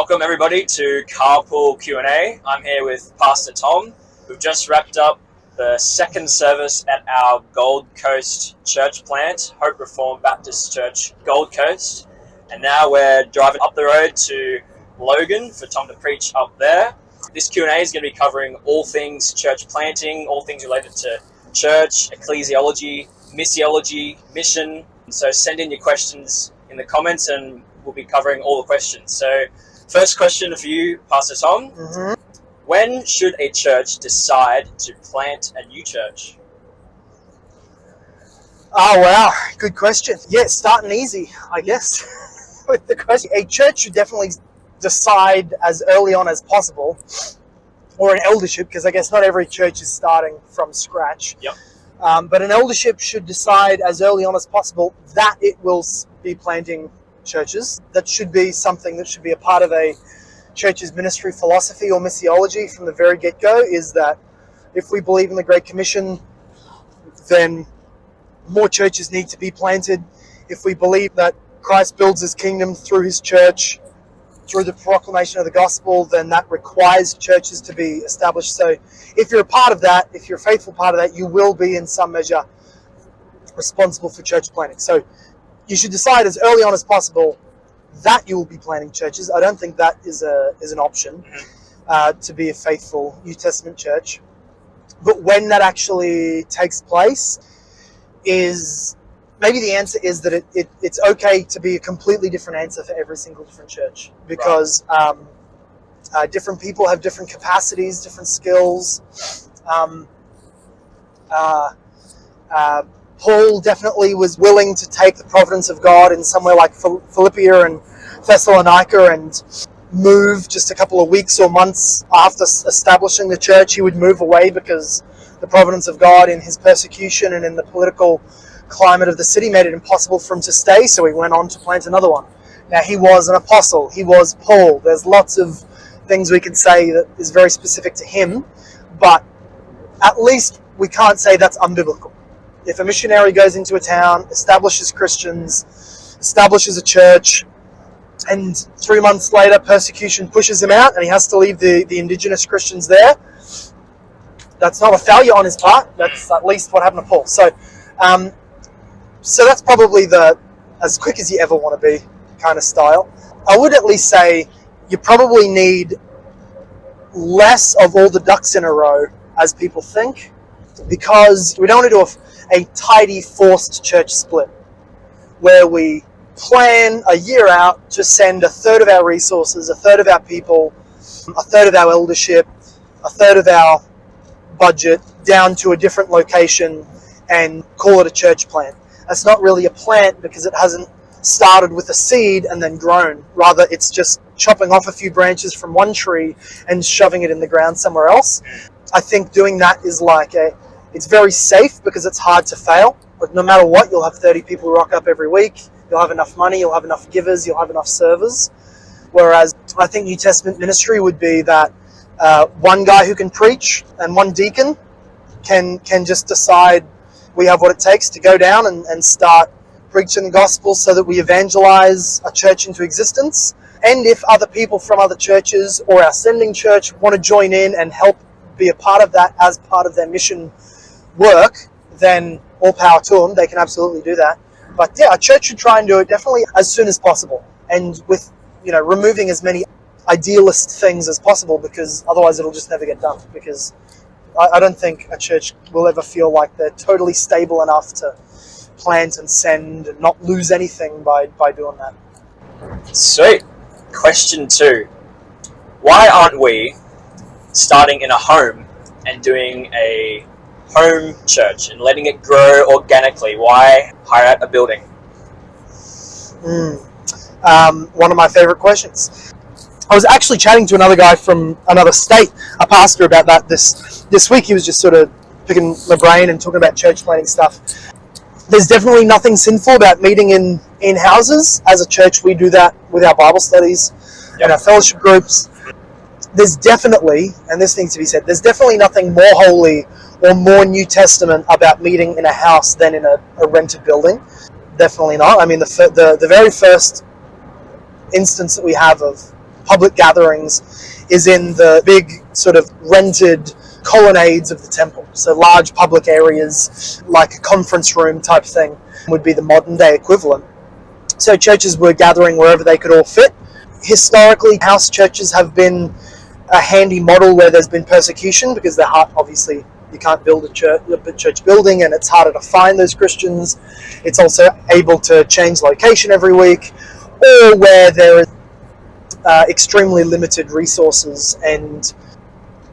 Welcome everybody to Carpool Q&A. I'm here with Pastor Tom. We've just wrapped up the second service at our Gold Coast church plant, Hope Reformed Baptist Church, Gold Coast. And now we're driving up the road to Logan for Tom to preach up there. This Q&A is going to be covering all things church planting, all things related to church, ecclesiology, missiology, mission. So send in your questions in the comments and we'll be covering all the questions. So first question for you, Pastor Tom. When should a church decide to plant a new church? Oh, wow. Good question. Yeah, starting easy, I guess, with the question. A church should definitely decide as early on as possible, or an eldership, because I guess not every church is starting from scratch. Yep. But an eldership should decide as early on as possible that it will be planting churches. That should be something that should be a part of a church's ministry philosophy or missiology from the very get-go, is that if we believe in the Great Commission, then more churches need to be planted. If we believe that Christ builds his kingdom through his church, through the proclamation of the gospel, then that requires churches to be established. So if you're a part of that, if you're a faithful part of that, you will be in some measure responsible for church planting. So you should decide as early on as possible that you will be planting churches. I don't think that is an option to be a faithful New Testament church. But when that actually takes place, is maybe the answer is that it's okay to be a completely different answer for every single different church, because different people have different capacities, different skills. Paul definitely was willing to take the providence of God in somewhere like Philippia and Thessalonica and move just a couple of weeks or months after establishing the church. He would move away because the providence of God in his persecution and in the political climate of the city made it impossible for him to stay, so he went on to plant another one. Now, he was an apostle. He was Paul. There's lots of things we can say that is very specific to him, but at least we can't say that's unbiblical. If a missionary goes into a town, establishes Christians, establishes a church, and 3 months later persecution pushes him out and he has to leave the indigenous Christians there, that's not a failure on his part. That's at least what happened to Paul. So that's probably the as quick as you ever want to be kind of style. I would at least say you probably need less of all the ducks in a row as people think, because we don't want to do a tidy, forced church split where we plan a year out to send a third of our resources, a third of our people, a third of our eldership, a third of our budget down to a different location and call it a church plant. That's not really a plant because it hasn't started with a seed and then grown. Rather, it's just chopping off a few branches from one tree and shoving it in the ground somewhere else. I think doing that is it's very safe because it's hard to fail. But no matter what, you'll have 30 people rock up every week. You'll have enough money, you'll have enough givers, you'll have enough servers. Whereas I think New Testament ministry would be that one guy who can preach and one deacon can just decide we have what it takes to go down and start preaching the gospel so that we evangelize a church into existence. And if other people from other churches or our sending church want to join in and help be a part of that as part of their mission work, then all power to them. They can absolutely do that. But yeah, a church should try and do it definitely as soon as possible, and with removing as many idealist things as possible, because otherwise it'll just never get done. Because I don't think a church will ever feel like they're totally stable enough to plant and send and not lose anything by doing that. Sweet. Question 2. Why aren't we starting in a home and doing a home church and letting it grow organically? Why hire out a building? One of my favorite questions. I was actually chatting to another guy from another state, a pastor, about that this week. He was just sort of picking my brain and talking about church planting stuff. There's definitely nothing sinful about meeting in houses. As a church, we do that with our Bible studies and our fellowship groups. There's definitely, and this needs to be said, there's definitely nothing more holy or more New Testament about meeting in a house than in a rented building. Definitely not. I mean, the very first instance that we have of public gatherings is in the big sort of rented colonnades of the temple. So large public areas like a conference room type thing would be the modern day equivalent. So churches were gathering wherever they could all fit. Historically, house churches have been a handy model where there's been persecution because they're hard, obviously you can't build a church building and it's harder to find those Christians. It's also able to change location every week, or where there are extremely limited resources and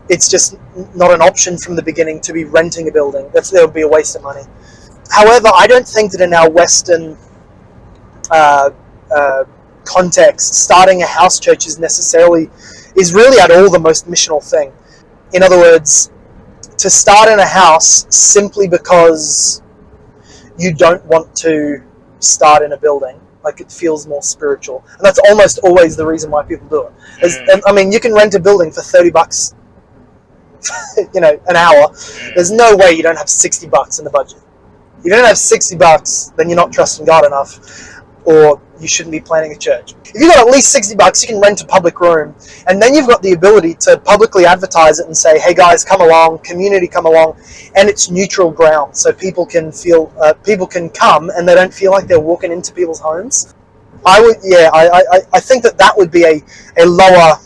it's just not an option from the beginning to be renting a building. That would be a waste of money. However, I don't think that in our Western context, starting a house church is really at all the most missional thing. In other words, to start in a house simply because you don't want to start in a building, like it feels more spiritual, and that's almost always the reason why people do it. I mean, you can rent a building for $30 an hour. There's no way you don't have $60 in the budget. If you don't have $60, then you're not trusting God enough, or you shouldn't be planning a church. If you've got at least $60, you can rent a public room, and then you've got the ability to publicly advertise it and say, hey guys, come along, community, come along, and it's neutral ground, so people can come and they don't feel like they're walking into people's homes. I think that would be a lower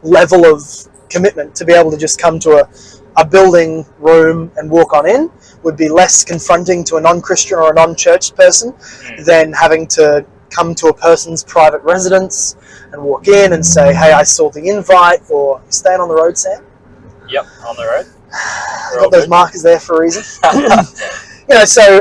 level of commitment to be able to just come to a building room and walk on in. Would be less confronting to a non-Christian or a non-church person than having to come to a person's private residence and walk in and say, hey, I saw the invite, or you staying on the road, Sam? Yep, on the road. Got those markers there for a reason. So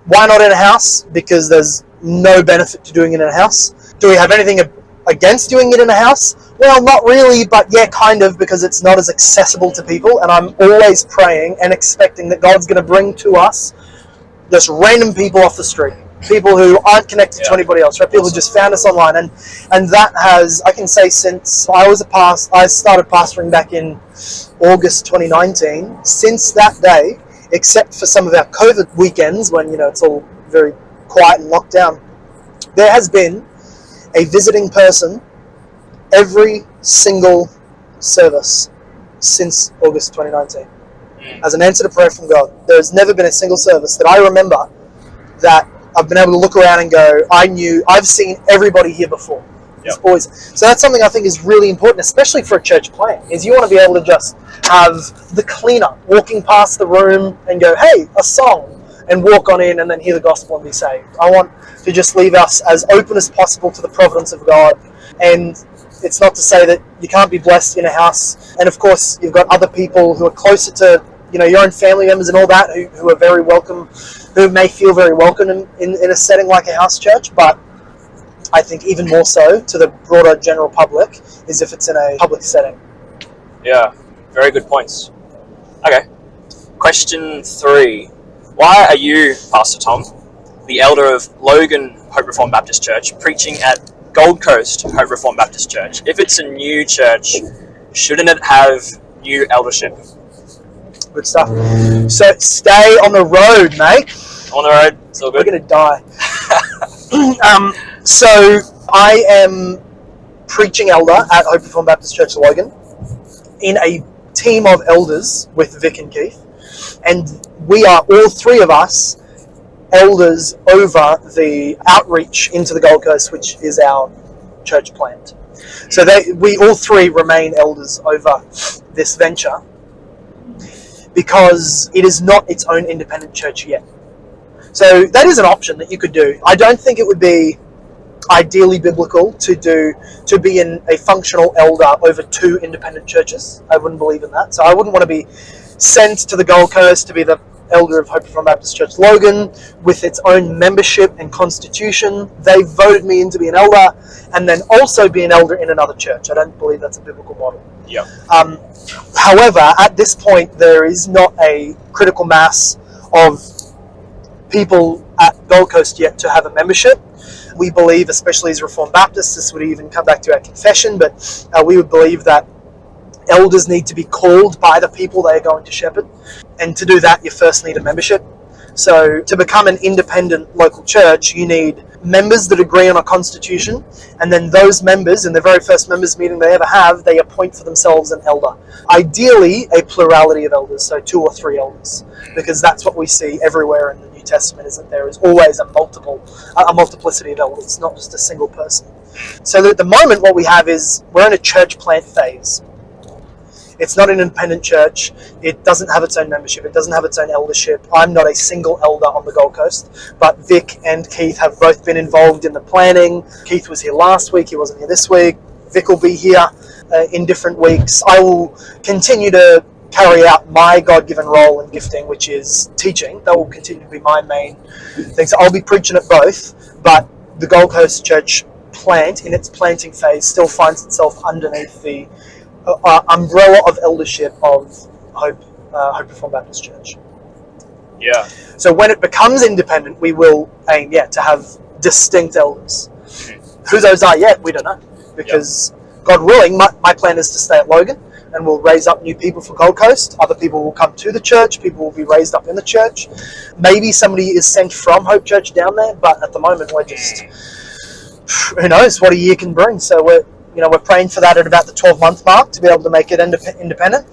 why not in a house? Because there's no benefit to doing it in a house. Do we have anything against doing it in a house? Well, not really, but yeah, kind of, because it's not as accessible to people, and I'm always praying and expecting that God's going to bring to us just random people off the street, people who aren't connected to anybody else, right? People who just found us online, and that has, I can say, since I started pastoring back in August 2019, since that day, except for some of our COVID weekends when, it's all very quiet and locked down, there has been a visiting person every single service since August 2019 as an answer to prayer from God. There's never been a single service that I remember that I've been able to look around and go, I've seen everybody here before. Yep. So that's something I think is really important, especially for a church plant, is you want to be able to just have the cleaner walking past the room and go, hey, a song, and walk on in and then hear the gospel and be saved. I want to just leave us as open as possible to the providence of God. And it's not to say that you can't be blessed in a house. And of course, you've got other people who are closer to, your own family members and all that, who are very welcome, who may feel very welcome in a setting like a house church. But I think even more so to the broader general public is if it's in a public setting. Yeah, very good points. Okay, question 3. Why are you, Pastor Tom, the elder of Logan Hope Reformed Baptist Church, preaching at Gold Coast Hope Reformed Baptist Church? If it's a new church, shouldn't it have new eldership? Good stuff. So stay on the road, mate. On the road, it's all good. We're going to die. So I am preaching elder at Hope Reformed Baptist Church Logan in a team of elders with Vic and Keith. And we are, all three of us, elders over the outreach into the Gold Coast, which is our church plant. So we all three remain elders over this venture because it is not its own independent church yet. So that is an option that you could do. I don't think it would be ideally biblical to be in a functional elder over 2 independent churches. I wouldn't believe in that. So I wouldn't want to be sent to the Gold Coast to be the elder of Hope Reformed Baptist Church Logan with its own membership and constitution. They voted me in to be an elder and then also be an elder in another church. I don't believe that's a biblical model. Yep. However, at this point, there is not a critical mass of people at Gold Coast yet to have a membership. We believe, especially as Reformed Baptists, this would even come back to our confession, but we would believe that elders need to be called by the people they are going to shepherd. And to do that, you first need a membership. So to become an independent local church, you need members that agree on a constitution, and then those members, in the very first members meeting they ever have, they appoint for themselves an elder. Ideally, a plurality of elders, so 2 or 3 elders, because that's what we see everywhere in the New Testament, is that there is always a multiplicity of elders, not just a single person. So at the moment what we have is we're in a church plant phase. It's not an independent church. It doesn't have its own membership. It doesn't have its own eldership. I'm not a single elder on the Gold Coast, but Vic and Keith have both been involved in the planning. Keith was here last week. He wasn't here this week. Vic will be here in different weeks. I will continue to carry out my God-given role and gifting, which is teaching. That will continue to be my main thing. So I'll be preaching at both, but the Gold Coast Church plant, in its planting phase, still finds itself underneath the umbrella of eldership of Hope Reformed Baptist Church. Yeah. So when it becomes independent, we will aim, to have distinct elders. Who those are yet, we don't know. Because God willing, my plan is to stay at Logan, and we'll raise up new people for Gold Coast. Other people will come to the church. People will be raised up in the church. Maybe somebody is sent from Hope Church down there, but at the moment we're just, who knows what a year can bring. So we're praying for that at about the 12-month mark to be able to make it independent.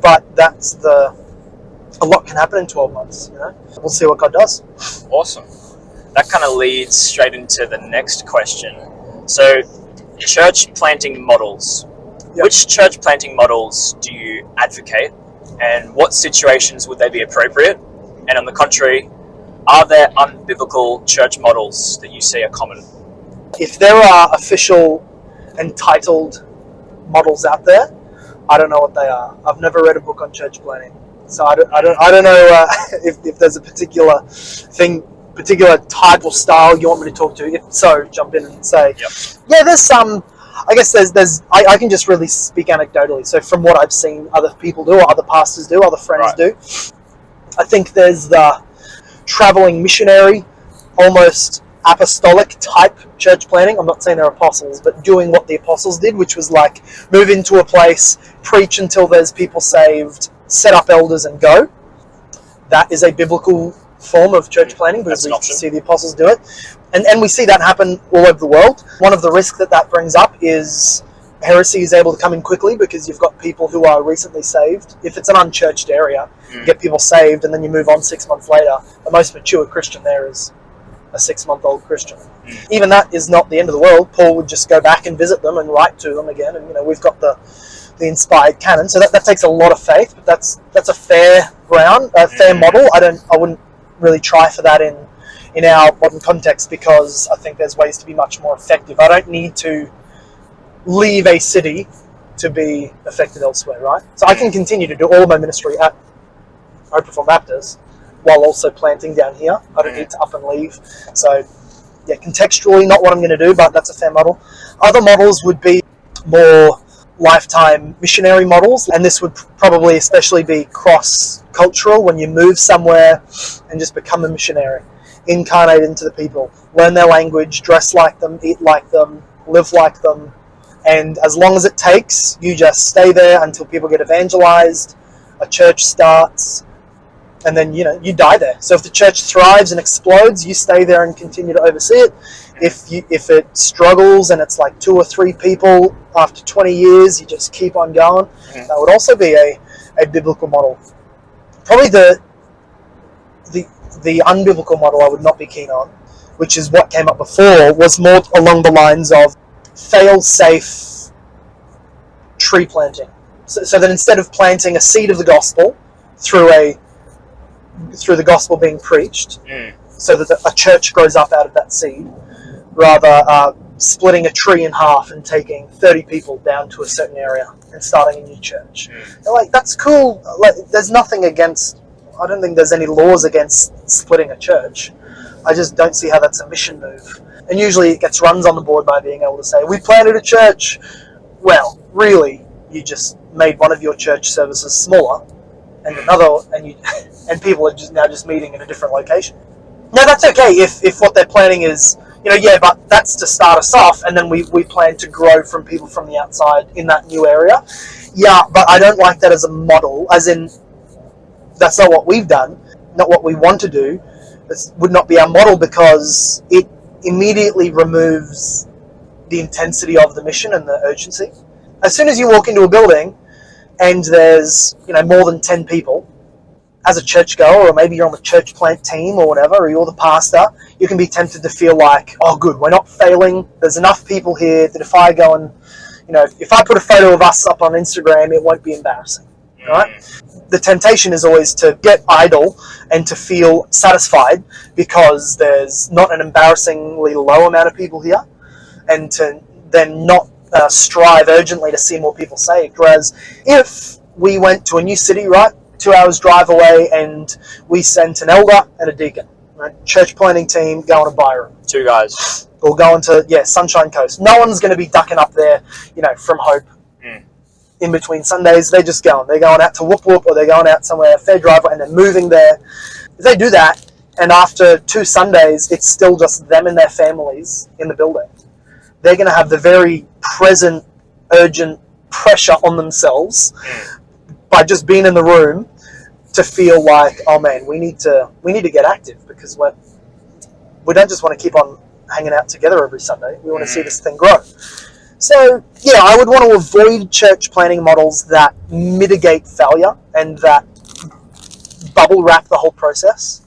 But a lot can happen in 12 months. We'll see what God does. Awesome. That kind of leads straight into the next question. So, church planting models. Yep. Which church planting models do you advocate, and what situations would they be appropriate? And on the contrary, are there unbiblical church models that you see are common? If there are official and titled models out there, I don't know what they are. I've never read a book on church planting, so I don't know if there's a particular type or style you want me to talk to. If so, jump in and say, there's some. I guess there's I can just really speak anecdotally. So from what I've seen other people do, or other pastors do, other friends do, I think there's the traveling missionary, almost apostolic type church planning. I'm not saying they're apostles, but doing what the apostles did, which was like move into a place, preach until there's people saved, set up elders and go. That is a biblical form of church planning, because we see the apostles do it. And we see that happen all over the world. One of the risks that brings up is heresy is able to come in quickly, because you've got people who are recently saved. If it's an unchurched area, you get people saved and then you move on 6 months later. The most mature Christian there is a 6-month-old Christian. Even that is not the end of the world. Paul would just go back and visit them and write to them again, and we've got the inspired canon. So that takes a lot of faith, but that's a fair ground, a fair model. I wouldn't really try for that in our modern context, because I think there's ways to be much more effective. I don't need to leave a city to be effective elsewhere, right? So I can continue to do all of my ministry at Hope Reformed Baptist while also planting down here. I don't need to up and leave. So contextually not what I'm going to do, but that's a fair model. Other models would be more lifetime missionary models, and this would probably especially be cross-cultural, when you move somewhere and just become a missionary, incarnate into the people, learn their language, dress like them, eat like them, live like them, and as long as it takes, you just stay there until people get evangelized, a church starts, and then you die there. So if the church thrives and explodes, you stay there and continue to oversee it. If it struggles and it's like 2 or 3 people after 20 years, you just keep on going. That would also be a biblical model. Probably the unbiblical model I would not be keen on, which is what came up before, was more along the lines of fail-safe tree planting. So that instead of planting a seed of the gospel through the gospel being preached, so that a church grows up out of that seed, rather splitting a tree in half and taking 30 people down to a certain area and starting a new church. Like, that's cool. Like, there's nothing against, I don't think there's any laws against splitting a church. I just don't see how that's a mission move. And usually it gets runs on the board by being able to say, we planted a church. Well, really, you just made one of your church services smaller, and and people are just meeting in a different location. Now, that's okay if what they're planning is, but that's to start us off, and then we plan to grow from people from the outside in that new area. Yeah, but I don't like that as a model, as in, that's not what we've done. not what we want to do. This would not be our model because it immediately removes the intensity of the mission and the urgency. As soon as you walk into a building and there's more than 10 people, as a churchgoer, or maybe you're on the church plant team or whatever, or you're the pastor, you can be tempted to feel like, oh good, we're not failing, there's enough people here that if I go and, if I put a photo of us up on Instagram, it won't be embarrassing, right? The temptation is always to get idle and to feel satisfied because there's not an embarrassingly low amount of people here, and to then not strive urgently to see more people saved. Whereas if we went to a new city, right, 2 hours drive away, and we sent an elder and a deacon, right? Church planning team going to Byron. 2 guys. Or going to, Sunshine Coast. No one's going to be ducking up there, from Hope. In between Sundays. They're just going. They're going out to Whoop Whoop, or they're going out somewhere, fair driveway, and they're moving there. If they do that, and after 2 Sundays, it's still just them and their families in the building, they're going to have the very present, urgent pressure on themselves by just being in the room to feel like, oh man, we need to get active, because we don't just want to keep on hanging out together every Sunday. We want to see this thing grow. So yeah, I would want to avoid church planning models that mitigate failure and that bubble wrap the whole process.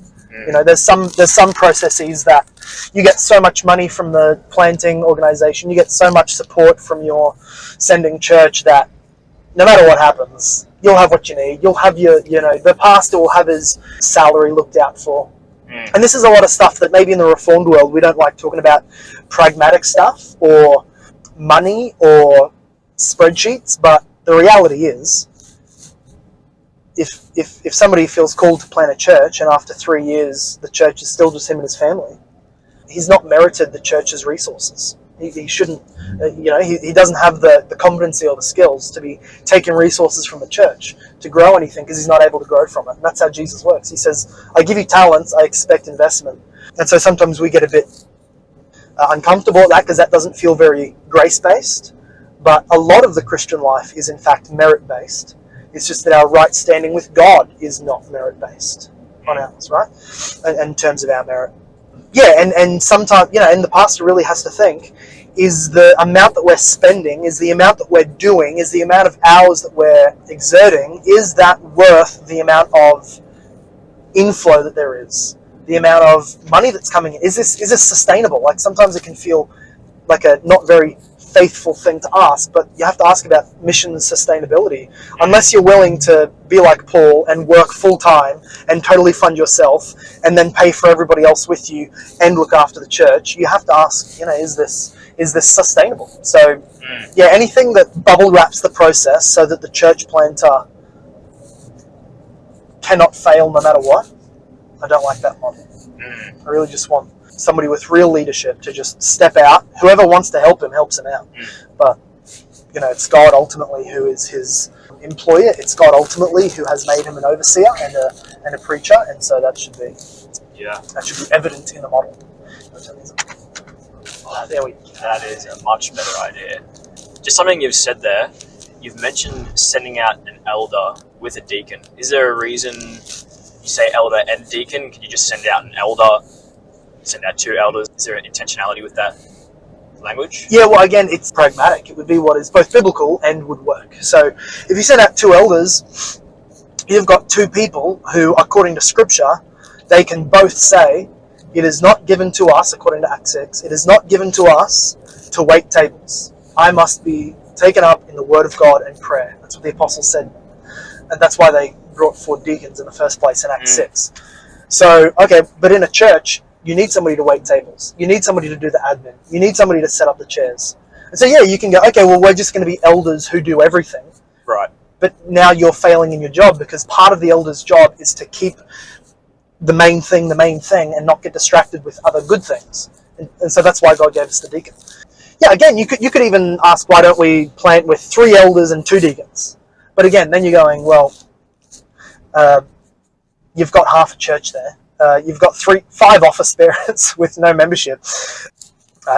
There's some processes that you get so much money from the planting organization, you get so much support from your sending church that no matter what happens, you'll have what you need. You'll have the pastor will have his salary looked out for. And this is a lot of stuff that maybe in the Reformed world we don't like talking about, pragmatic stuff or money or spreadsheets, but the reality is, if somebody feels called to plant a church and after 3 years the church is still just him and his family, he's not merited the church's resources. He shouldn't, he doesn't have the competency or the skills to be taking resources from the church to grow anything, because he's not able to grow from it. And that's how Jesus works. He says, I give you talents, I expect investment. And so sometimes we get a bit uncomfortable at that, because that doesn't feel very grace-based. But a lot of the Christian life is in fact merit-based. It's just that our right standing with God is not merit-based on ours, right? In terms of our merit. Yeah, and sometimes, and the pastor really has to think, is the amount that we're spending, is the amount that we're doing, is the amount of hours that we're exerting, is that worth the amount of inflow that there is? The amount of money that's coming in? Is this sustainable? Like, sometimes it can feel like a not very faithful thing to ask, but you have to ask about mission sustainability. Unless you're willing to be like Paul and work full time and totally fund yourself and then pay for everybody else with you and look after the church, you have to ask, is this sustainable? So yeah, anything that bubble wraps the process so that the church planter cannot fail no matter what, I don't like that model. I really just want somebody with real leadership to just step out. Whoever wants to help him helps him out. But, it's God ultimately who is his employer. It's God ultimately who has made him an overseer and a preacher. And so that should be evident in the model. Oh, there we go. That is a much better idea. Just something you've said there. You've mentioned sending out an elder with a deacon. Is there a reason you say elder and deacon? Can you just send out an elder, send out 2 elders? Is there an intentionality with that language? Yeah, well, again, it's pragmatic. It would be what is both biblical and would work. So if you send out 2 elders, you've got 2 people who, according to Scripture, they can both say, it is not given to us, according to Acts 6, it is not given to us to wait tables. I must be taken up in the Word of God and prayer. That's what the apostles said. And that's why they brought Foord deacons in the first place in Acts 6. So, okay, but in a church, you need somebody to wait tables. You need somebody to do the admin. You need somebody to set up the chairs. And so, yeah, you can go, okay, well, we're just going to be elders who do everything. Right. But now you're failing in your job, because part of the elder's job is to keep the main thing, and not get distracted with other good things. And so that's why God gave us the deacon. Yeah, again, you could even ask, why don't we plant with 3 elders and 2 deacons? But again, then you're going, well, you've got half a church there. You've got 5 office bearers with no membership.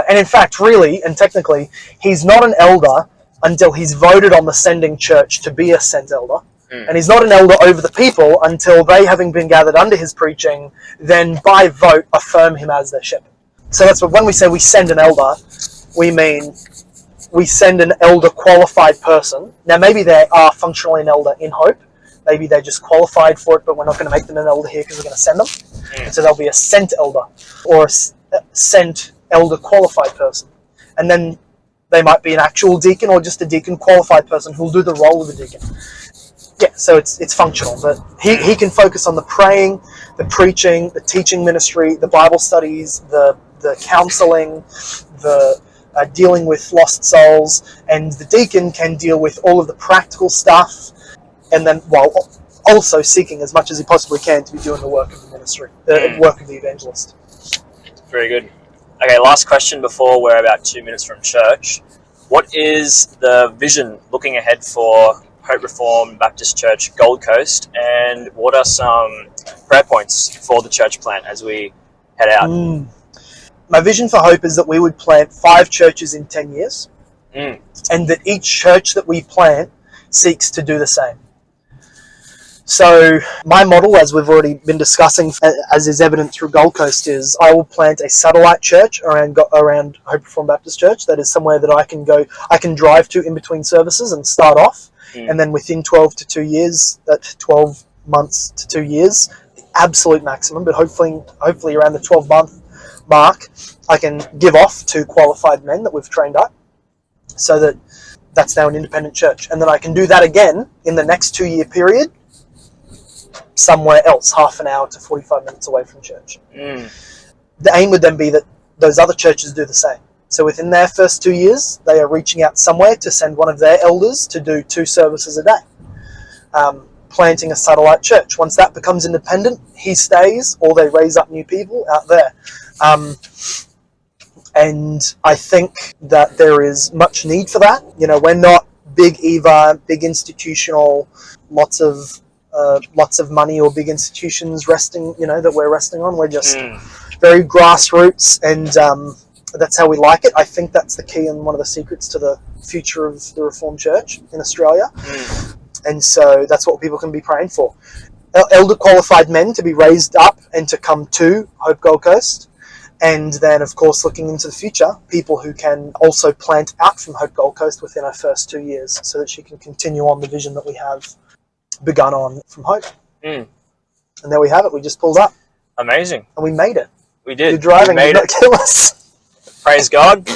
And in fact, really and technically, he's not an elder until he's voted on the sending church to be a sent elder. And he's not an elder over the people until they, having been gathered under his preaching, then by vote affirm him as their shepherd. So that's what, when we say we send an elder, we mean we send an elder qualified person. Now maybe they are functionally an elder in Hope. Maybe they're just qualified for it, but we're not going to make them an elder here because we're going to send them. And so they'll be a sent elder or a sent elder qualified person. And then they might be an actual deacon or just a deacon qualified person who'll do the role of a deacon. Yeah, so it's functional, but he can focus on the praying, the preaching, the teaching ministry, the Bible studies, the counseling, the dealing with lost souls, and the deacon can deal with all of the practical stuff, and then while also seeking as much as he possibly can to be doing the work of the ministry, the work of the evangelist. Very good. Okay, last question before we're about 2 minutes from church. What is the vision looking ahead for Hope Reformed Baptist Church Gold Coast, and what are some prayer points for the church plant as we head out? My vision for Hope is that we would plant 5 churches in 10 years, and that each church that we plant seeks to do the same. So my model, as we've already been discussing, as is evident through Gold Coast, is I will plant a satellite church around Hope Reformed Baptist Church. That is somewhere that I can drive to in between services and start off. And then within 12 months to 2 years, the absolute maximum, but hopefully around the 12-month mark, I can give off to qualified men that we've trained up, so that that's now an independent church. And then I can do that again in the next 2-year period, somewhere else, half an hour to 45 minutes away from church. The aim would then be that those other churches do the same. So within their first 2 years, they are reaching out somewhere to send one of their elders to do 2 services a day, planting a satellite church. Once that becomes independent, he stays, or they raise up new people out there. And I think that there is much need for that. You know, we're not big EVA, big institutional, lots of money or big institutions that we're resting on. We're just very grassroots, and that's how we like it. I think that's the key and one of the secrets to the future of the Reformed Church in Australia. And so that's what people can be praying for. Elder qualified men to be raised up and to come to Hope Gold Coast. And then, of course, looking into the future, people who can also plant out from Hope Gold Coast within our first 2 years, so that she can continue on the vision that we have begun on from Hope. And there we have it. We just pulled up. Amazing. And we made it. We did. You're driving, you did not kill us. Praise God.